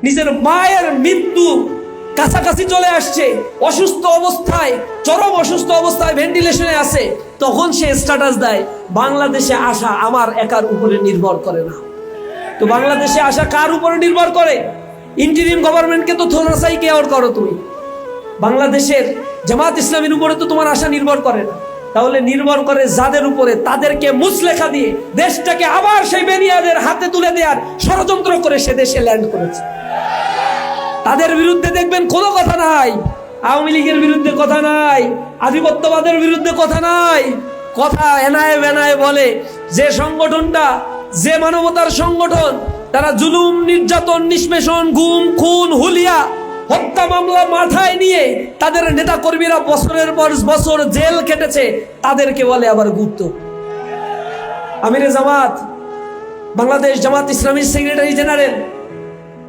নিজের মায়ের মৃত্যু কাছাকাছি চলে আসছে, অসুস্থ অবস্থায়, চরম অসুস্থ অবস্থায় ভেন্টিলেশনে আছে, তখন সে স্ট্যাটাস দেয় বাংলাদেশে আসা আমার একার উপরে নির্ভর করে না। তো বাংলাদেশে আসা কার উপরে নির্ভর করে? ইন্টারিম গভর্নমেন্টকে তো থোড়াসাই কেয়ার করো তুমি। বাংলাদেশের জামাত ইসলামীর উপরে তো তোমার আশা নির্ভর করে না। তাহলে নির্ভর করে যাদের উপরে, তাদেরকে মুচলেখা দিয়ে দেশটাকে আবার সেই বেনিয়াদের হাতে তুলে দেওয়ার ষড়যন্ত্র করে সে দেশে ল্যান্ড করেছে। তাদের বিরুদ্ধে দেখবেন কোনো কথা নাই, আওয়ামী লীগের বিরুদ্ধে কথা নাই, আধিপত্যবাদের বিরুদ্ধে কথা নাই, কথা এনায়ে বেনায়ে বলে যে সংগঠনটা, যে মানবতার সংগঠন, তারা জুলুম, নির্যাতন, নিষ্পেষণ, গুম, খুন, হুলিয়া, হত্যা মামলা মাথায় নিয়ে তাদের নেতা কর্মীরা বছরের পর বছর জেল কেটেছে, তাদেরকে বলে আবার গুপ্ত। আমিরে জামাত, বাংলাদেশ জামাত ইসলামীর সেক্রেটারি জেনারেল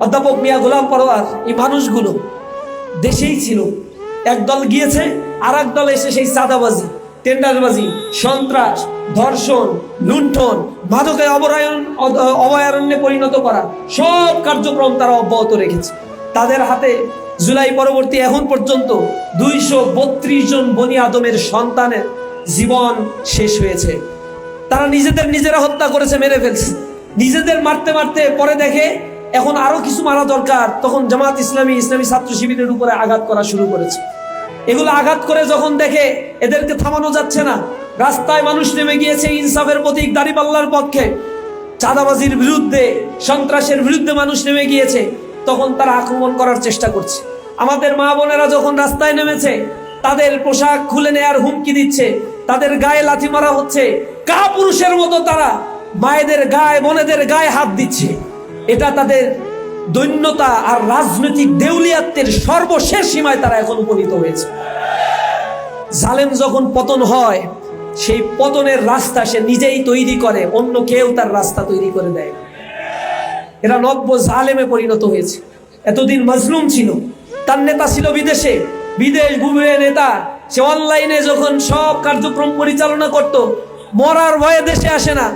অধ্যাপক মিয়া গোলাম পরোয়ার, এই মানুষগুলো দেশেই ছিল। একদল গিয়েছে, আর এক দল এসে সেই চাঁদাবাজি, টেন্ডারবাজি, সন্ত্রাস, ধর্ষণ, লুণ্ঠন, মাদকের অভয়ারণ্যে পরিণত করা সব কার্যক্রম তারা অব্যাহত রেখেছে। তাদের হাতে জুলাই পরবর্তী এখন পর্যন্ত 232 জন বনি আদমের সন্তানের জীবন শেষ হয়েছে। তারা নিজেরা হত্যা করেছে, মেরে ফেলছে। নিজেদের মারতে মারতে পরে দেখে এখন আরো কিছু মারা দরকার, তখন জামাত ইসলামী, ইসলামী ছাত্র শিবিরের উপরে আঘাত করা শুরু করেছে। এগুলো আঘাত করে যখন দেখে এদেরকে থামানো যাচ্ছে না, রাস্তায় মানুষ নেমে গিয়েছে ইনসাফের প্রতীক দাঁড়িপাল্লার পক্ষে, চাঁদাবাজির বিরুদ্ধে, সন্ত্রাসের বিরুদ্ধে মানুষ নেমে গিয়েছে, তখন তারা আক্রমণ করার চেষ্টা করছে। আমাদের মা বোনেরা যখন রাস্তায় নেমেছে, তাদের পোশাক খুলে নেয়ার হুমকি দিচ্ছে, তাদের গায়ে লাথি মারা হচ্ছে, কাপুরুষের মতো তারা মায়েদের গায়ে, বোনেদের গায়ে হাত দিচ্ছে। এটা তাদের দৈন্যতা আর রাজনৈতিক দেউলিয়াত্বের সর্বশেষ সীমায় তারা এখন উপনীত হয়েছে। জালেম যখন পতন হয়, সেই পতনের রাস্তা সে নিজেই তৈরি করে, অন্য কেউ তার রাস্তা তৈরি করে দেয়। এরা নব্য জালেমে পরিণত হয়েছে। এতদিন মাজলুম ছিল, তার নেতা ছিল বিদেশে, বিদেশ ঘুরে নেতা, সে অনলাইনে যখন সব কার্যক্রম পরিচালনা করত, মরার ভয়ে দেশে আসে না।